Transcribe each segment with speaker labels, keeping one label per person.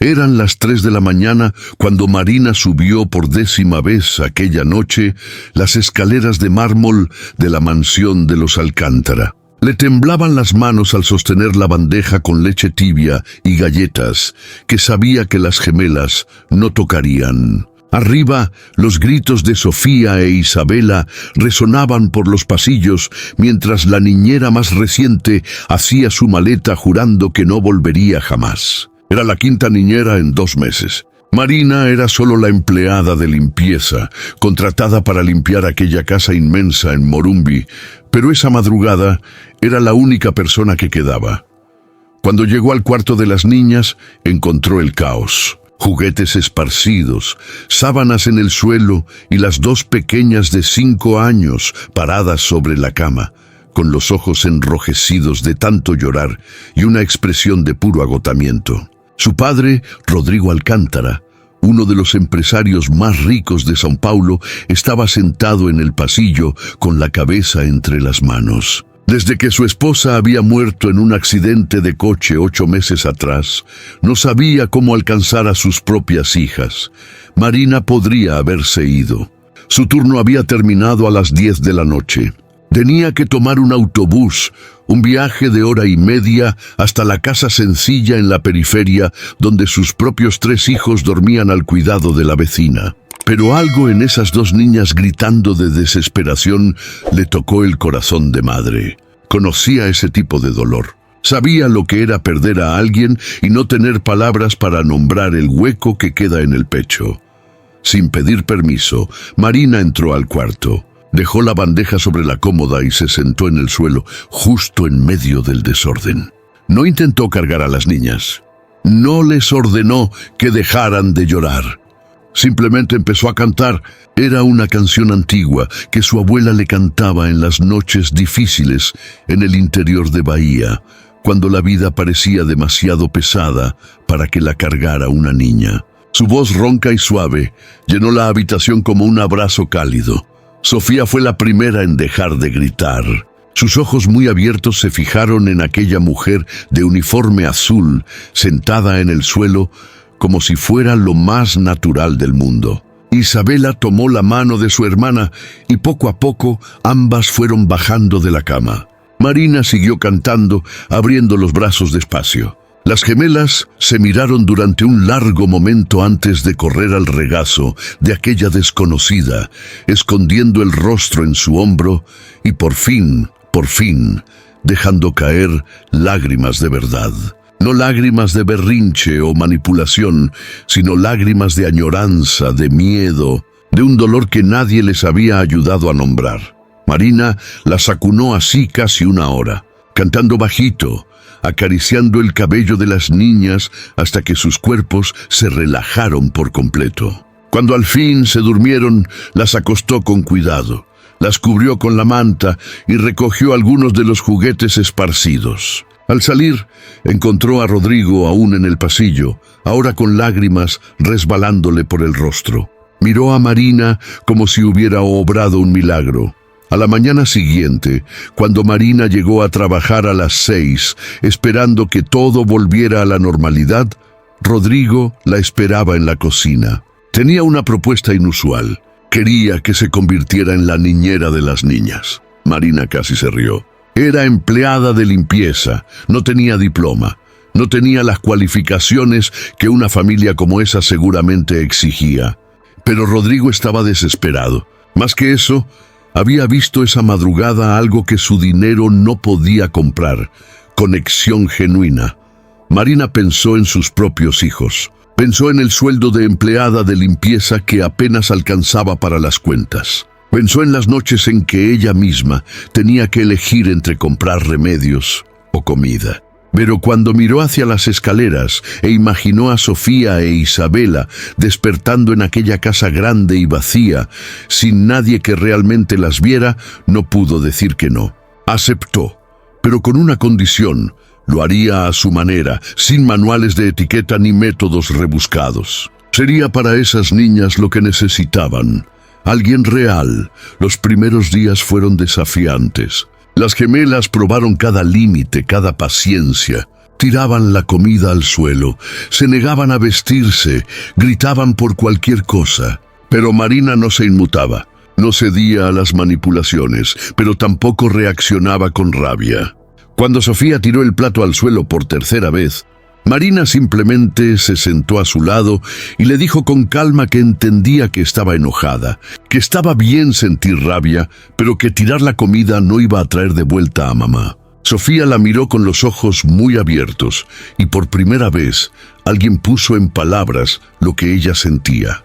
Speaker 1: Eran las 3 de la mañana cuando Marina subió por 10ª vez aquella noche las escaleras de mármol de la mansión de los Alcántara. Le temblaban las manos al sostener la bandeja con leche tibia y galletas, que sabía que las gemelas no tocarían. Arriba, los gritos de Sofía e Isabela resonaban por los pasillos mientras la niñera más reciente hacía su maleta jurando que no volvería jamás. Era la 5ª niñera en 2 meses. Marina era solo la empleada de limpieza, contratada para limpiar aquella casa inmensa en Morumbi, pero esa madrugada era la única persona que quedaba. Cuando llegó al cuarto de las niñas, encontró el caos. Juguetes esparcidos, sábanas en el suelo y las 2 pequeñas de 5 años paradas sobre la cama, con los ojos enrojecidos de tanto llorar y una expresión de puro agotamiento. Su padre, Rodrigo Alcántara, uno de los empresarios más ricos de São Paulo, estaba sentado en el pasillo con la cabeza entre las manos. Desde que su esposa había muerto en un accidente de coche 8 meses atrás, no sabía cómo alcanzar a sus propias hijas. Marina podría haberse ido. Su turno había terminado a las 10 de la noche. Tenía que tomar un autobús, un viaje de 1h30 hasta la casa sencilla en la periferia donde sus propios 3 hijos dormían al cuidado de la vecina. Pero algo en esas 2 niñas gritando de desesperación le tocó el corazón de madre. Conocía ese tipo de dolor. Sabía lo que era perder a alguien y no tener palabras para nombrar el hueco que queda en el pecho. Sin pedir permiso, Marina entró al cuarto. Dejó la bandeja sobre la cómoda y se sentó en el suelo, justo en medio del desorden. No intentó cargar a las niñas. No les ordenó que dejaran de llorar. Simplemente empezó a cantar. Era una canción antigua que su abuela le cantaba en las noches difíciles en el interior de Bahía, cuando la vida parecía demasiado pesada para que la cargara una niña. Su voz ronca y suave llenó la habitación como un abrazo cálido. Sofía fue la primera en dejar de gritar. Sus ojos muy abiertos se fijaron en aquella mujer de uniforme azul, sentada en el suelo, como si fuera lo más natural del mundo. Isabela tomó la mano de su hermana y poco a poco ambas fueron bajando de la cama. Marina siguió cantando, abriendo los brazos despacio. Las gemelas se miraron durante un largo momento antes de correr al regazo de aquella desconocida, escondiendo el rostro en su hombro y por fin, dejando caer lágrimas de verdad. No lágrimas de berrinche o manipulación, sino lágrimas de añoranza, de miedo, de un dolor que nadie les había ayudado a nombrar. Marina las acunó así casi 1 hora, cantando bajito, acariciando el cabello de las niñas hasta que sus cuerpos se relajaron por completo. Cuando al fin se durmieron, las acostó con cuidado, las cubrió con la manta y recogió algunos de los juguetes esparcidos. Al salir, encontró a Rodrigo aún en el pasillo, ahora con lágrimas resbalándole por el rostro. Miró a Marina como si hubiera obrado un milagro. A la mañana siguiente, cuando Marina llegó a trabajar a las 6, esperando que todo volviera a la normalidad, Rodrigo la esperaba en la cocina. Tenía una propuesta inusual. Quería que se convirtiera en la niñera de las niñas. Marina casi se rió. Era empleada de limpieza, no tenía diploma, no tenía las cualificaciones que una familia como esa seguramente exigía. Pero Rodrigo estaba desesperado. Más que eso, había visto esa madrugada algo que su dinero no podía comprar: conexión genuina. Marina pensó en sus propios hijos. Pensó en el sueldo de empleada de limpieza que apenas alcanzaba para las cuentas. Pensó en las noches en que ella misma tenía que elegir entre comprar remedios o comida. Pero cuando miró hacia las escaleras e imaginó a Sofía e Isabela despertando en aquella casa grande y vacía, sin nadie que realmente las viera, no pudo decir que no. Aceptó, pero con una condición: lo haría a su manera, sin manuales de etiqueta ni métodos rebuscados. Sería para esas niñas lo que necesitaban: alguien real. Los primeros días fueron desafiantes. Las gemelas probaron cada límite, cada paciencia. Tiraban la comida al suelo, se negaban a vestirse, gritaban por cualquier cosa. Pero Marina no se inmutaba, no cedía a las manipulaciones, pero tampoco reaccionaba con rabia. Cuando Sofía tiró el plato al suelo por tercera vez, Marina simplemente se sentó a su lado y le dijo con calma que entendía que estaba enojada, que estaba bien sentir rabia, pero que tirar la comida no iba a traer de vuelta a mamá. Sofía la miró con los ojos muy abiertos y por primera vez alguien puso en palabras lo que ella sentía.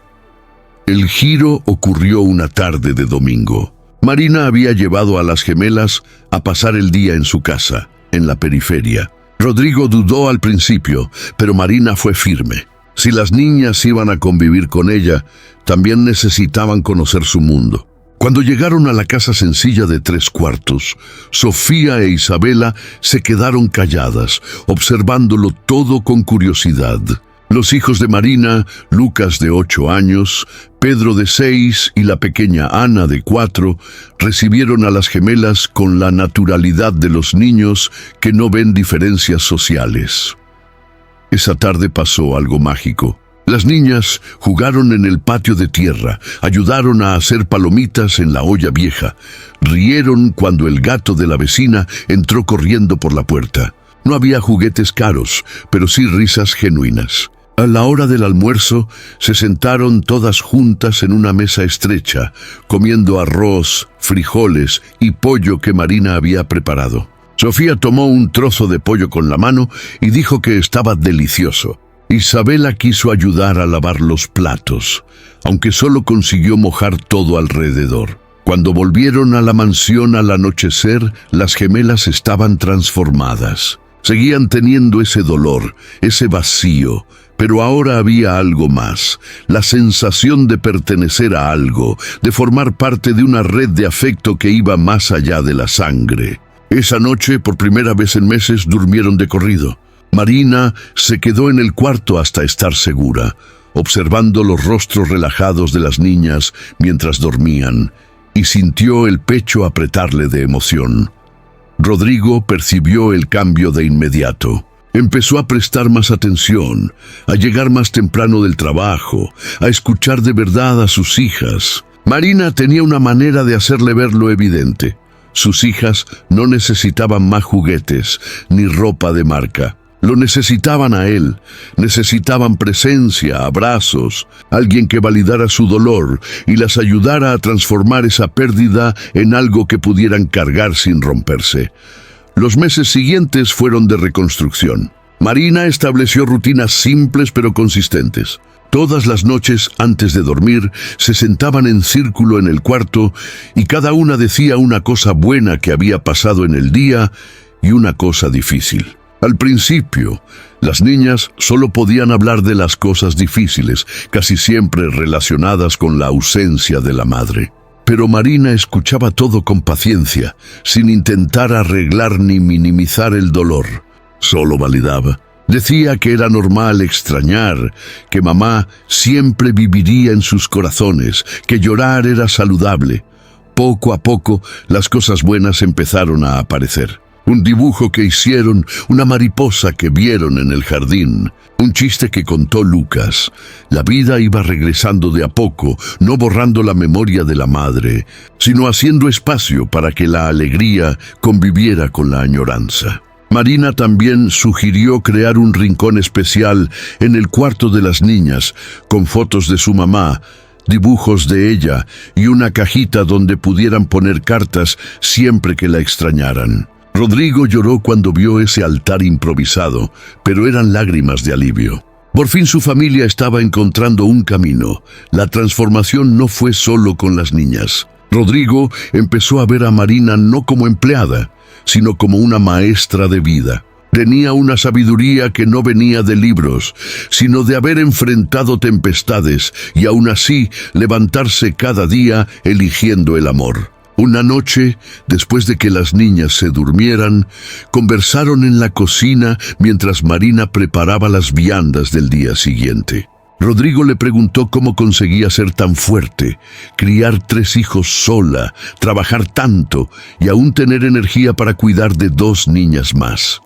Speaker 1: El giro ocurrió una tarde de domingo. Marina había llevado a las gemelas a pasar el día en su casa, en la periferia. Rodrigo dudó al principio, pero Marina fue firme. Si las niñas iban a convivir con ella, también necesitaban conocer su mundo. Cuando llegaron a la casa sencilla de 3 cuartos, Sofía e Isabela se quedaron calladas, observándolo todo con curiosidad. Los hijos de Marina, Lucas de 8 años, Pedro de 6 y la pequeña Ana de 4, recibieron a las gemelas con la naturalidad de los niños que no ven diferencias sociales. Esa tarde pasó algo mágico. Las niñas jugaron en el patio de tierra, ayudaron a hacer palomitas en la olla vieja, rieron cuando el gato de la vecina entró corriendo por la puerta. No había juguetes caros, pero sí risas genuinas. A la hora del almuerzo, se sentaron todas juntas en una mesa estrecha, comiendo arroz, frijoles y pollo que Marina había preparado. Sofía tomó un trozo de pollo con la mano y dijo que estaba delicioso. Isabela quiso ayudar a lavar los platos, aunque solo consiguió mojar todo alrededor. Cuando volvieron a la mansión al anochecer, las gemelas estaban transformadas. Seguían teniendo ese dolor, ese vacío, pero ahora había algo más, la sensación de pertenecer a algo, de formar parte de una red de afecto que iba más allá de la sangre. Esa noche, por primera vez en meses, durmieron de corrido. Marina se quedó en el cuarto hasta estar segura, observando los rostros relajados de las niñas mientras dormían, y sintió el pecho apretarle de emoción. Rodrigo percibió el cambio de inmediato. Empezó a prestar más atención, a llegar más temprano del trabajo, a escuchar de verdad a sus hijas. Marina tenía una manera de hacerle ver lo evidente. Sus hijas no necesitaban más juguetes ni ropa de marca. Lo necesitaban a él, necesitaban presencia, abrazos, alguien que validara su dolor y las ayudara a transformar esa pérdida en algo que pudieran cargar sin romperse. Los meses siguientes fueron de reconstrucción. Marina estableció rutinas simples pero consistentes. Todas las noches, antes de dormir, se sentaban en círculo en el cuarto y cada una decía una cosa buena que había pasado en el día y una cosa difícil. Al principio, las niñas solo podían hablar de las cosas difíciles, casi siempre relacionadas con la ausencia de la madre. Pero Marina escuchaba todo con paciencia, sin intentar arreglar ni minimizar el dolor. Solo validaba. Decía que era normal extrañar, que mamá siempre viviría en sus corazones, que llorar era saludable. Poco a poco, las cosas buenas empezaron a aparecer. Un dibujo que hicieron, una mariposa que vieron en el jardín, un chiste que contó Lucas. La vida iba regresando de a poco, no borrando la memoria de la madre, sino haciendo espacio para que la alegría conviviera con la añoranza. Marina también sugirió crear un rincón especial en el cuarto de las niñas, con fotos de su mamá, dibujos de ella y una cajita donde pudieran poner cartas siempre que la extrañaran. Rodrigo lloró cuando vio ese altar improvisado, pero eran lágrimas de alivio. Por fin su familia estaba encontrando un camino. La transformación no fue solo con las niñas. Rodrigo empezó a ver a Marina no como empleada, sino como una maestra de vida. Tenía una sabiduría que no venía de libros, sino de haber enfrentado tempestades y aún así levantarse cada día eligiendo el amor. Una noche, después de que las niñas se durmieran, conversaron en la cocina mientras Marina preparaba las viandas del día siguiente. Rodrigo le preguntó cómo conseguía ser tan fuerte, criar 3 hijos sola, trabajar tanto y aún tener energía para cuidar de 2 niñas más.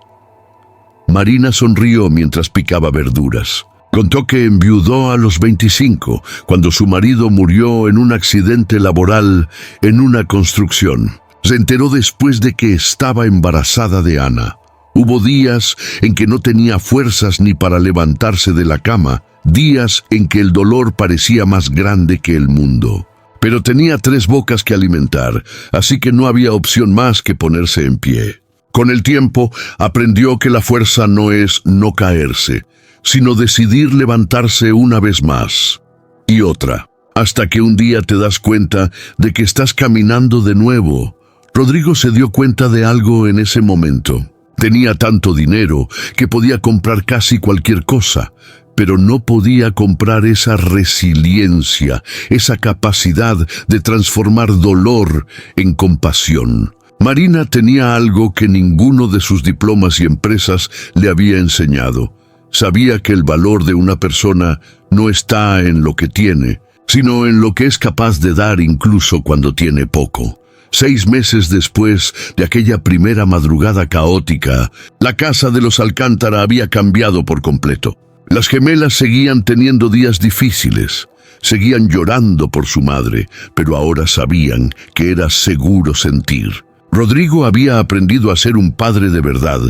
Speaker 1: Marina sonrió mientras picaba verduras. Contó que enviudó a los 25, cuando su marido murió en un accidente laboral en una construcción. Se enteró después de que estaba embarazada de Ana. Hubo días en que no tenía fuerzas ni para levantarse de la cama, días en que el dolor parecía más grande que el mundo. Pero tenía 3 bocas que alimentar, así que no había opción más que ponerse en pie. Con el tiempo, aprendió que la fuerza no es no caerse, sino decidir levantarse una vez más y otra, hasta que un día te das cuenta de que estás caminando de nuevo. Rodrigo se dio cuenta de algo en ese momento. Tenía tanto dinero que podía comprar casi cualquier cosa, pero no podía comprar esa resiliencia, esa capacidad de transformar dolor en compasión. Marina tenía algo que ninguno de sus diplomas y empresas le había enseñado. Sabía que el valor de una persona no está en lo que tiene, sino en lo que es capaz de dar incluso cuando tiene poco. 6 meses después de aquella primera madrugada caótica, la casa de los Alcántara había cambiado por completo. Las gemelas seguían teniendo días difíciles, seguían llorando por su madre, pero ahora sabían que era seguro sentir. Rodrigo había aprendido a ser un padre de verdad,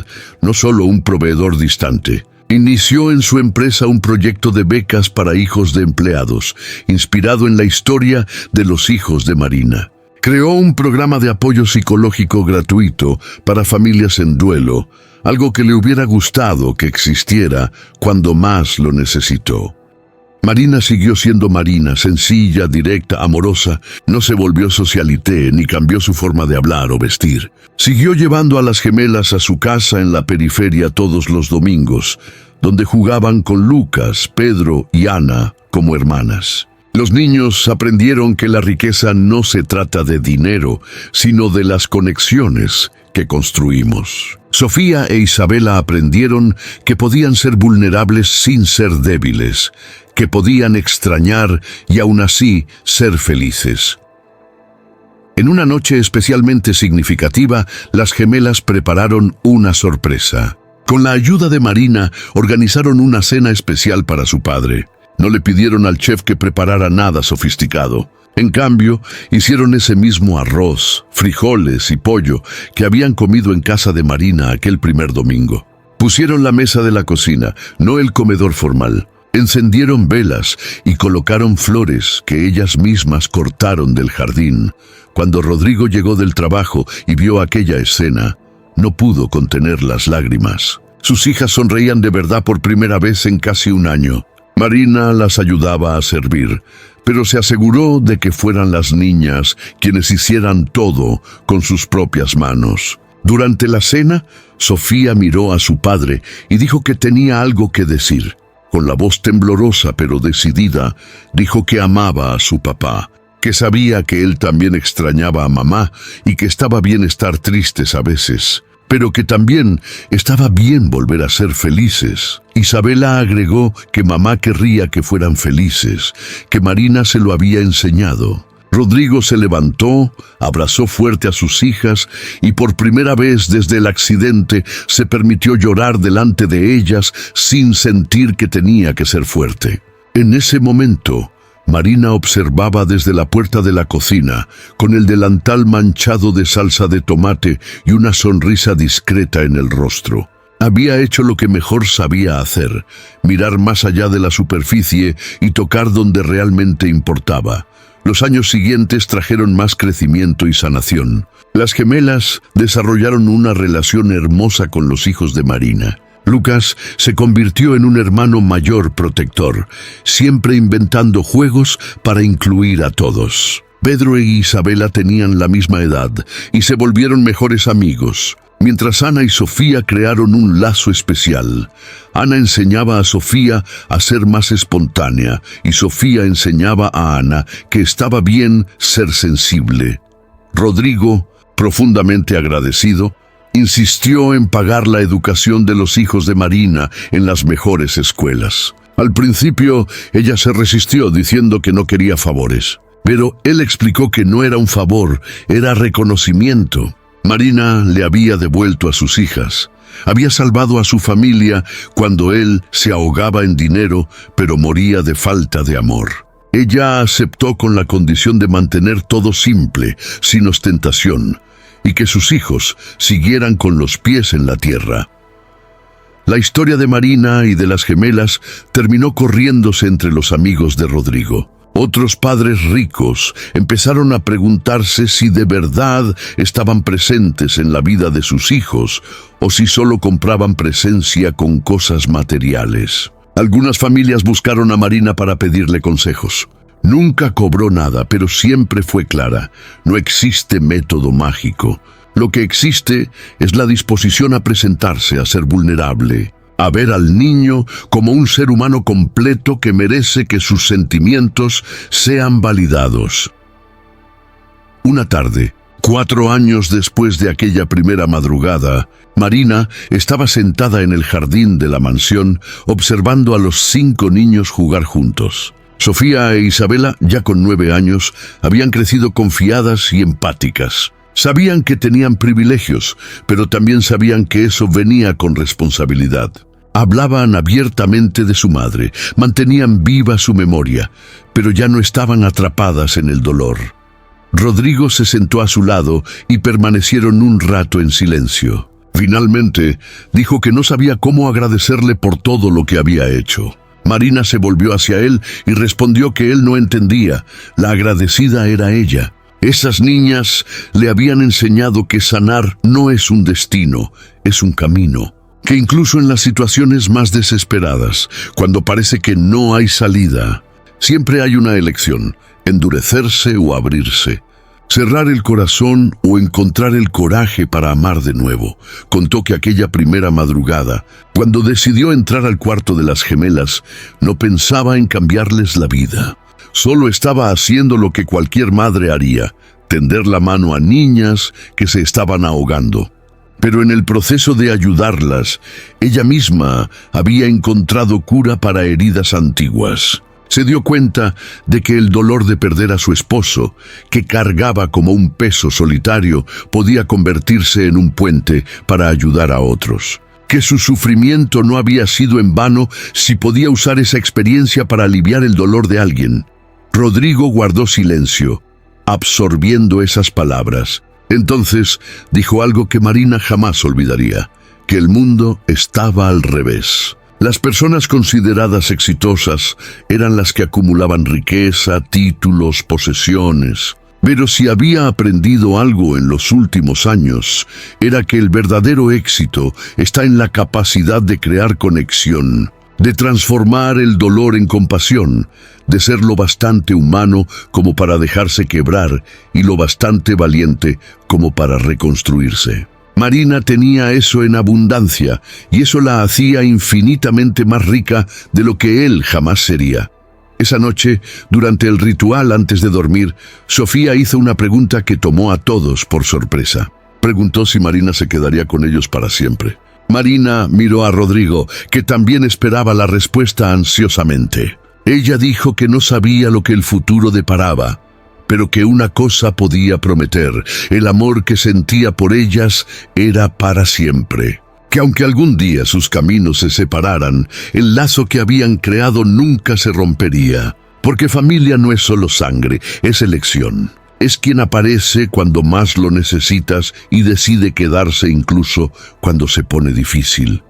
Speaker 1: no solo un proveedor distante. Inició en su empresa un proyecto de becas para hijos de empleados, inspirado en la historia de los hijos de Marina. Creó un programa de apoyo psicológico gratuito para familias en duelo, algo que le hubiera gustado que existiera cuando más lo necesitó. Marina siguió siendo Marina, sencilla, directa, amorosa. No se volvió socialité ni cambió su forma de hablar o vestir. Siguió llevando a las gemelas a su casa en la periferia todos los domingos, donde jugaban con Lucas, Pedro y Ana como hermanas. Los niños aprendieron que la riqueza no se trata de dinero, sino de las conexiones que construimos. Sofía e Isabela aprendieron que podían ser vulnerables sin ser débiles, que podían extrañar y aún así ser felices. En una noche especialmente significativa, las gemelas prepararon una sorpresa. Con la ayuda de Marina, organizaron una cena especial para su padre. No le pidieron al chef que preparara nada sofisticado. En cambio, hicieron ese mismo arroz, frijoles y pollo que habían comido en casa de Marina aquel primer domingo. Pusieron la mesa de la cocina, no el comedor formal. Encendieron velas y colocaron flores que ellas mismas cortaron del jardín. Cuando Rodrigo llegó del trabajo y vio aquella escena, no pudo contener las lágrimas. Sus hijas sonreían de verdad por primera vez en casi un año. Marina las ayudaba a servir, pero se aseguró de que fueran las niñas quienes hicieran todo con sus propias manos. Durante la cena, Sofía miró a su padre y dijo que tenía algo que decir. Con la voz temblorosa pero decidida, dijo que amaba a su papá, que sabía que él también extrañaba a mamá y que estaba bien estar tristes a veces, pero que también estaba bien volver a ser felices. Isabela agregó que mamá querría que fueran felices, que Marina se lo había enseñado. Rodrigo se levantó, abrazó fuerte a sus hijas y por primera vez desde el accidente se permitió llorar delante de ellas sin sentir que tenía que ser fuerte. En ese momento, Marina observaba desde la puerta de la cocina, con el delantal manchado de salsa de tomate y una sonrisa discreta en el rostro. Había hecho lo que mejor sabía hacer, mirar más allá de la superficie y tocar donde realmente importaba. Los años siguientes trajeron más crecimiento y sanación. Las gemelas desarrollaron una relación hermosa con los hijos de Marina. Lucas se convirtió en un hermano mayor protector, siempre inventando juegos para incluir a todos. Pedro e Isabela tenían la misma edad y se volvieron mejores amigos, mientras Ana y Sofía crearon un lazo especial. Ana enseñaba a Sofía a ser más espontánea y Sofía enseñaba a Ana que estaba bien ser sensible. Rodrigo, profundamente agradecido, insistió en pagar la educación de los hijos de Marina en las mejores escuelas. Al principio, ella se resistió diciendo que no quería favores, pero él explicó que no era un favor, era reconocimiento. Marina le había devuelto a sus hijas, Había salvado a su familia cuando él se ahogaba en dinero, pero moría de falta de amor. Ella aceptó con la condición de mantener todo simple, sin ostentación, y que sus hijos siguieran con los pies en la tierra. La historia de Marina y de las gemelas terminó corriéndose entre los amigos de Rodrigo. Otros padres ricos empezaron a preguntarse si de verdad estaban presentes en la vida de sus hijos o si solo compraban presencia con cosas materiales. Algunas familias buscaron a Marina para pedirle consejos. Nunca cobró nada, pero siempre fue clara: no existe método mágico. Lo que existe es la disposición a presentarse, a ser vulnerable, a ver al niño como un ser humano completo que merece que sus sentimientos sean validados. Una tarde, 4 años después de aquella primera madrugada, Marina estaba sentada en el jardín de la mansión observando a los 5 niños jugar juntos. Sofía e Isabela, ya con 9 años, habían crecido confiadas y empáticas. Sabían que tenían privilegios, pero también sabían que eso venía con responsabilidad. Hablaban abiertamente de su madre, mantenían viva su memoria, pero ya no estaban atrapadas en el dolor. Rodrigo se sentó a su lado y permanecieron un rato en silencio. Finalmente, dijo que no sabía cómo agradecerle por todo lo que había hecho. Marina se volvió hacia él y respondió que él no entendía. La agradecida era ella. Esas niñas le habían enseñado que sanar no es un destino, es un camino. Que incluso en las situaciones más desesperadas, cuando parece que no hay salida, siempre hay una elección: endurecerse o abrirse, cerrar el corazón o encontrar el coraje para amar de nuevo. Contó que aquella primera madrugada, cuando decidió entrar al cuarto de las gemelas, no pensaba en cambiarles la vida. Solo estaba haciendo lo que cualquier madre haría: tender la mano a niñas que se estaban ahogando. Pero en el proceso de ayudarlas, ella misma había encontrado cura para heridas antiguas. Se dio cuenta de que el dolor de perder a su esposo, que cargaba como un peso solitario, podía convertirse en un puente para ayudar a otros. Que su sufrimiento no había sido en vano si podía usar esa experiencia para aliviar el dolor de alguien. Rodrigo guardó silencio, absorbiendo esas palabras. Entonces dijo algo que Marina jamás olvidaría: que el mundo estaba al revés. Las personas consideradas exitosas eran las que acumulaban riqueza, títulos, posesiones. Pero si había aprendido algo en los últimos años, era que el verdadero éxito está en la capacidad de crear conexión, de transformar el dolor en compasión, de ser lo bastante humano como para dejarse quebrar y lo bastante valiente como para reconstruirse. Marina tenía eso en abundancia, y eso la hacía infinitamente más rica de lo que él jamás sería. Esa noche, durante el ritual antes de dormir, Sofía hizo una pregunta que tomó a todos por sorpresa. Preguntó si Marina se quedaría con ellos para siempre. Marina miró a Rodrigo, que también esperaba la respuesta ansiosamente. Ella dijo que no sabía lo que el futuro deparaba, pero que una cosa podía prometer: el amor que sentía por ellas era para siempre. Que aunque algún día sus caminos se separaran, el lazo que habían creado nunca se rompería. Porque familia no es solo sangre, es elección. Es quien aparece cuando más lo necesitas y decide quedarse incluso cuando se pone difícil.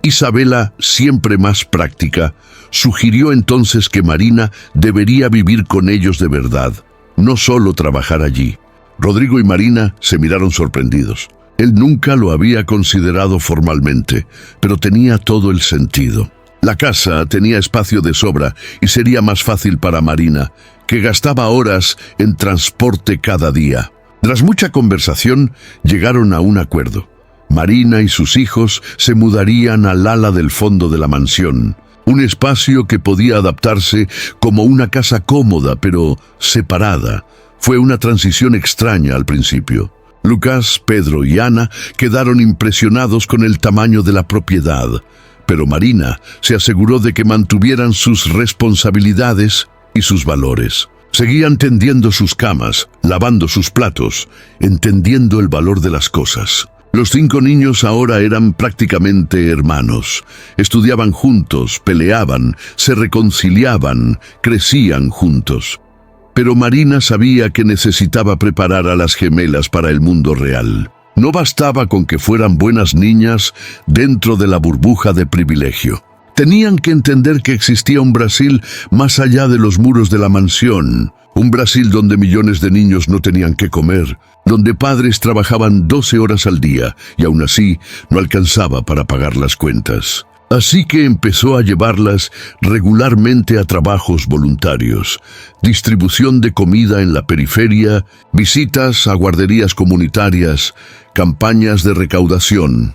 Speaker 1: Isabela, siempre más práctica, sugirió entonces que Marina debería vivir con ellos de verdad, no solo trabajar allí. Rodrigo y Marina se miraron sorprendidos. Él nunca lo había considerado formalmente, pero tenía todo el sentido. La casa tenía espacio de sobra y sería más fácil para Marina, que gastaba horas en transporte cada día. Tras mucha conversación, llegaron a un acuerdo. Marina y sus hijos se mudarían al ala del fondo de la mansión, un espacio que podía adaptarse como una casa cómoda, pero separada. Fue una transición extraña al principio. Lucas, Pedro y Ana quedaron impresionados con el tamaño de la propiedad, pero Marina se aseguró de que mantuvieran sus responsabilidades y sus valores. Seguían tendiendo sus camas, lavando sus platos, entendiendo el valor de las cosas. Los 5 niños ahora eran prácticamente hermanos. Estudiaban juntos, peleaban, se reconciliaban, crecían juntos. Pero Marina sabía que necesitaba preparar a las gemelas para el mundo real. No bastaba con que fueran buenas niñas dentro de la burbuja de privilegio. Tenían que entender que existía un Brasil más allá de los muros de la mansión. Un Brasil donde millones de niños no tenían que comer, donde padres trabajaban 12 horas al día y aún así no alcanzaba para pagar las cuentas. Así que empezó a llevarlas regularmente a trabajos voluntarios, distribución de comida en la periferia, visitas a guarderías comunitarias, campañas de recaudación.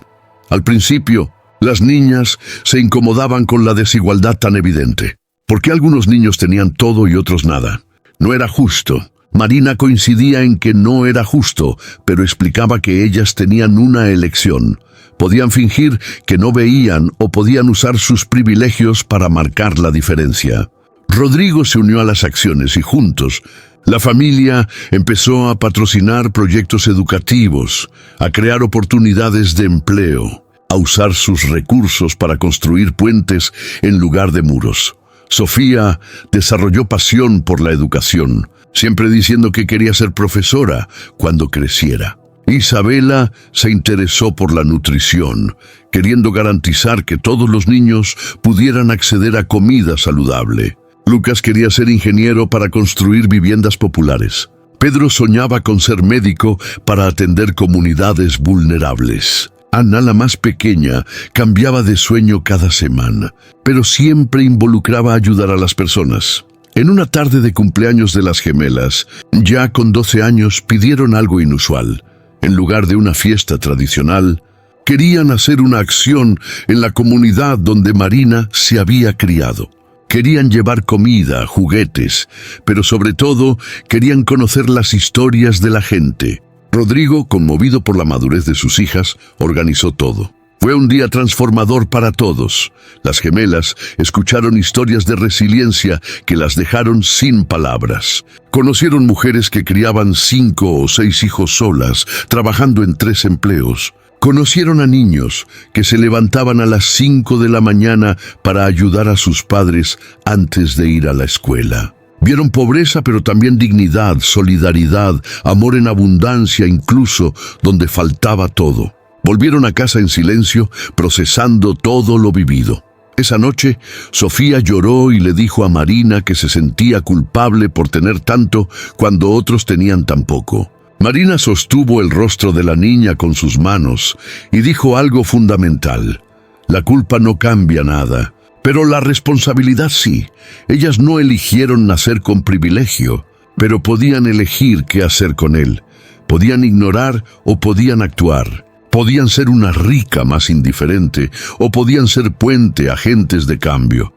Speaker 1: Al principio, las niñas se incomodaban con la desigualdad tan evidente. ¿Por qué algunos niños tenían todo y otros nada? No era justo. Marina coincidía en que no era justo, pero explicaba que ellas tenían una elección. Podían fingir que no veían o podían usar sus privilegios para marcar la diferencia. Rodrigo se unió a las acciones y juntos, la familia empezó a patrocinar proyectos educativos, a crear oportunidades de empleo, a usar sus recursos para construir puentes en lugar de muros. Sofía desarrolló pasión por la educación, siempre diciendo que quería ser profesora cuando creciera. Isabela se interesó por la nutrición, queriendo garantizar que todos los niños pudieran acceder a comida saludable. Lucas quería ser ingeniero para construir viviendas populares. Pedro soñaba con ser médico para atender comunidades vulnerables. Ana, la más pequeña, cambiaba de sueño cada semana, pero siempre involucraba ayudar a las personas. En una tarde de cumpleaños de las gemelas, ya con 12 años, pidieron algo inusual. En lugar de una fiesta tradicional, querían hacer una acción en la comunidad donde Marina se había criado. Querían llevar comida, juguetes, pero sobre todo querían conocer las historias de la gente. Rodrigo, conmovido por la madurez de sus hijas, organizó todo. Fue un día transformador para todos. Las gemelas escucharon historias de resiliencia que las dejaron sin palabras. Conocieron mujeres que criaban 5 o 6 hijos solas, trabajando en 3 empleos. Conocieron a niños que se levantaban a las 5 de la mañana para ayudar a sus padres antes de ir a la escuela. Vieron pobreza, pero también dignidad, solidaridad, amor en abundancia, incluso donde faltaba todo. Volvieron a casa en silencio, procesando todo lo vivido. Esa noche, Sofía lloró y le dijo a Marina que se sentía culpable por tener tanto cuando otros tenían tan poco. Marina sostuvo el rostro de la niña con sus manos y dijo algo fundamental. La culpa no cambia nada. Pero la responsabilidad sí. Ellas no eligieron nacer con privilegio, pero podían elegir qué hacer con él. Podían ignorar o podían actuar. Podían ser una rica más indiferente o podían ser puente, agentes de cambio.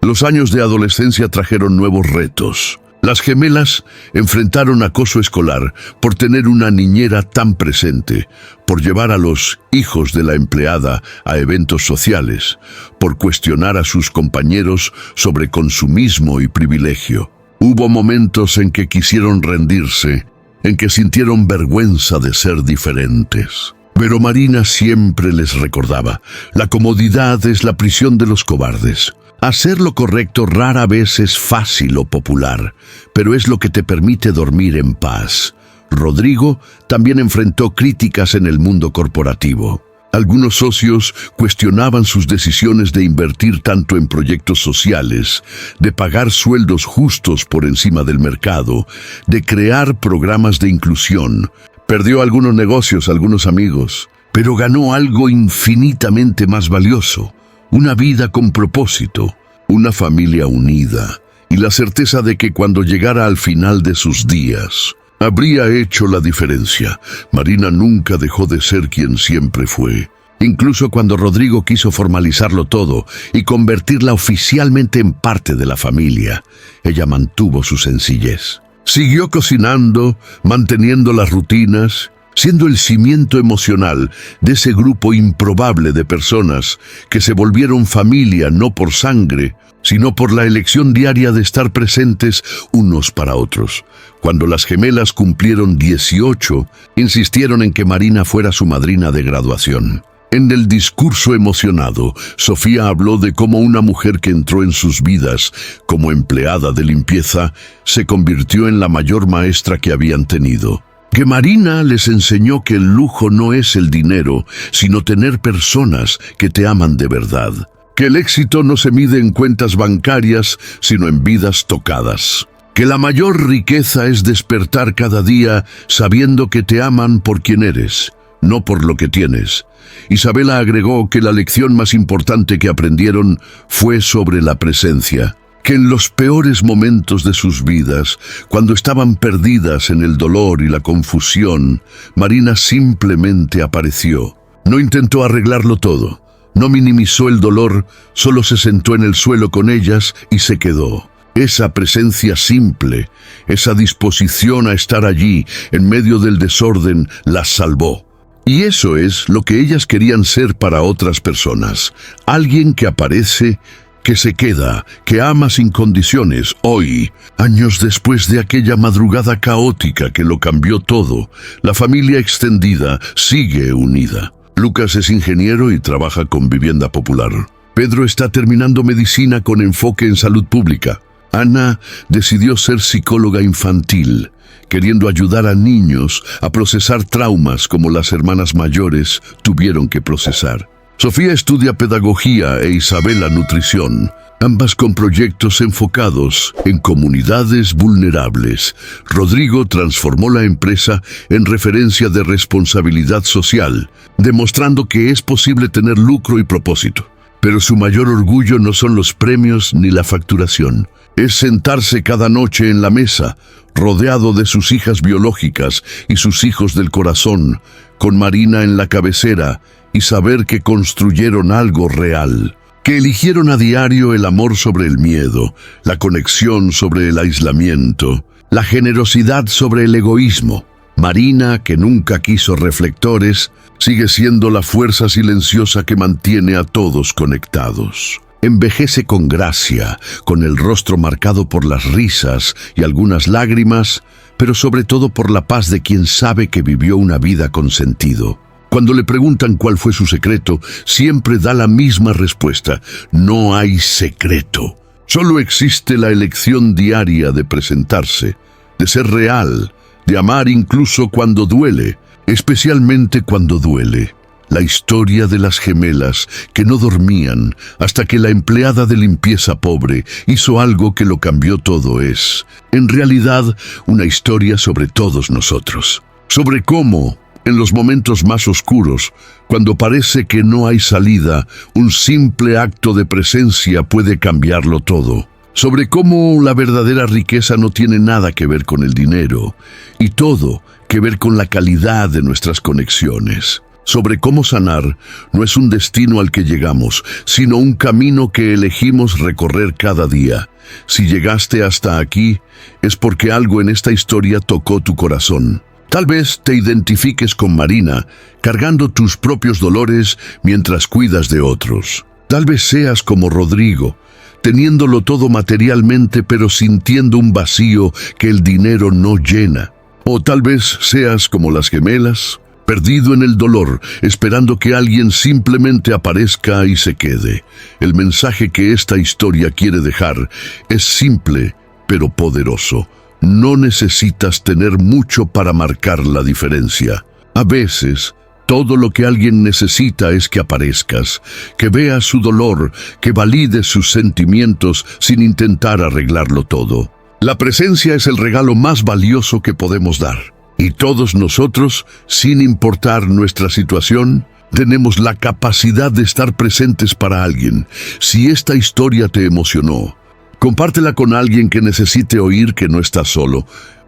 Speaker 1: Los años de adolescencia trajeron nuevos retos. Las gemelas enfrentaron acoso escolar por tener una niñera tan presente, por llevar a los hijos de la empleada a eventos sociales, por cuestionar a sus compañeros sobre consumismo y privilegio. Hubo momentos en que quisieron rendirse, en que sintieron vergüenza de ser diferentes. Pero Marina siempre les recordaba, la comodidad es la prisión de los cobardes. Hacer lo correcto rara vez es fácil o popular, pero es lo que te permite dormir en paz. Rodrigo también enfrentó críticas en el mundo corporativo. Algunos socios cuestionaban sus decisiones de invertir tanto en proyectos sociales, de pagar sueldos justos por encima del mercado, de crear programas de inclusión. Perdió algunos negocios, algunos amigos, pero ganó algo infinitamente más valioso. Una vida con propósito, una familia unida y la certeza de que cuando llegara al final de sus días, habría hecho la diferencia. Marina nunca dejó de ser quien siempre fue. Incluso cuando Rodrigo quiso formalizarlo todo y convertirla oficialmente en parte de la familia, ella mantuvo su sencillez. Siguió cocinando, manteniendo las rutinas, siendo el cimiento emocional de ese grupo improbable de personas que se volvieron familia no por sangre, sino por la elección diaria de estar presentes unos para otros. Cuando las gemelas cumplieron 18, insistieron en que Marina fuera su madrina de graduación. En el discurso emocionado, Sofía habló de cómo una mujer que entró en sus vidas como empleada de limpieza se convirtió en la mayor maestra que habían tenido. Que Marina les enseñó que el lujo no es el dinero, sino tener personas que te aman de verdad. Que el éxito no se mide en cuentas bancarias, sino en vidas tocadas. Que la mayor riqueza es despertar cada día sabiendo que te aman por quien eres, no por lo que tienes. Isabela agregó que la lección más importante que aprendieron fue sobre la presencia. Que en los peores momentos de sus vidas, cuando estaban perdidas en el dolor y la confusión, Marina simplemente apareció. No intentó arreglarlo todo. No minimizó el dolor, solo se sentó en el suelo con ellas y se quedó. Esa presencia simple, esa disposición a estar allí en medio del desorden, las salvó. Y eso es lo que ellas querían ser para otras personas. Alguien que aparece, que se queda, que ama sin condiciones. Hoy, años después de aquella madrugada caótica que lo cambió todo, la familia extendida sigue unida. Lucas es ingeniero y trabaja con vivienda popular. Pedro está terminando medicina con enfoque en salud pública. Ana decidió ser psicóloga infantil, queriendo ayudar a niños a procesar traumas como las hermanas mayores tuvieron que procesar. Sofía estudia pedagogía e Isabela nutrición, ambas con proyectos enfocados en comunidades vulnerables. Rodrigo transformó la empresa en referencia de responsabilidad social, demostrando que es posible tener lucro y propósito. Pero su mayor orgullo no son los premios ni la facturación. Es sentarse cada noche en la mesa, rodeado de sus hijas biológicas y sus hijos del corazón, con Marina en la cabecera, y saber que construyeron algo real. Que eligieron a diario el amor sobre el miedo, la conexión sobre el aislamiento, la generosidad sobre el egoísmo. Marina, que nunca quiso reflectores, sigue siendo la fuerza silenciosa que mantiene a todos conectados. Envejece con gracia, con el rostro marcado por las risas y algunas lágrimas, pero sobre todo por la paz de quien sabe que vivió una vida con sentido. Cuando le preguntan cuál fue su secreto, siempre da la misma respuesta: no hay secreto. Solo existe la elección diaria de presentarse, de ser real, de amar incluso cuando duele, especialmente cuando duele. La historia de las gemelas que no dormían hasta que la empleada de limpieza pobre hizo algo que lo cambió todo es, en realidad, una historia sobre todos nosotros. Sobre cómo, en los momentos más oscuros, cuando parece que no hay salida, un simple acto de presencia puede cambiarlo todo. Sobre cómo la verdadera riqueza no tiene nada que ver con el dinero, y todo que ver con la calidad de nuestras conexiones. Sobre cómo sanar no es un destino al que llegamos, sino un camino que elegimos recorrer cada día. Si llegaste hasta aquí, es porque algo en esta historia tocó tu corazón. Tal vez te identifiques con Marina, cargando tus propios dolores mientras cuidas de otros. Tal vez seas como Rodrigo, teniéndolo todo materialmente pero sintiendo un vacío que el dinero no llena. O tal vez seas como las gemelas, perdido en el dolor, esperando que alguien simplemente aparezca y se quede. El mensaje que esta historia quiere dejar es simple, pero poderoso. No necesitas tener mucho para marcar la diferencia. A veces, todo lo que alguien necesita es que aparezcas, que veas su dolor, que valides sus sentimientos sin intentar arreglarlo todo. La presencia es el regalo más valioso que podemos dar. Y todos nosotros, sin importar nuestra situación, tenemos la capacidad de estar presentes para alguien. Si esta historia te emocionó, compártela con alguien que necesite oír que no estás solo,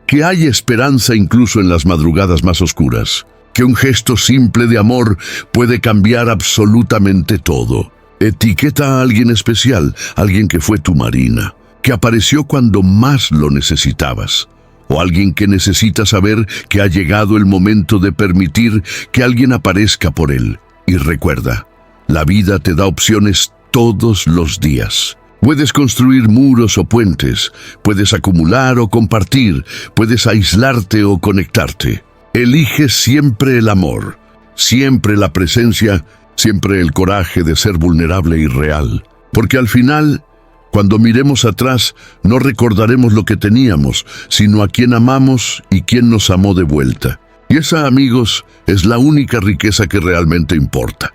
Speaker 1: que hay esperanza incluso en las madrugadas más oscuras, que un gesto simple de amor puede cambiar absolutamente todo. Etiqueta a alguien especial, alguien que fue tu Marina, que apareció cuando más lo necesitabas. O alguien que necesita saber que ha llegado el momento de permitir que alguien aparezca por él. Y recuerda, la vida te da opciones todos los días. Puedes construir muros o puentes, puedes acumular o compartir, puedes aislarte o conectarte. Elige siempre el amor, siempre la presencia, siempre el coraje de ser vulnerable y real. Porque al final, cuando miremos atrás, no recordaremos lo que teníamos, sino a quién amamos y quién nos amó de vuelta. Y esa, amigos, es la única riqueza que realmente importa.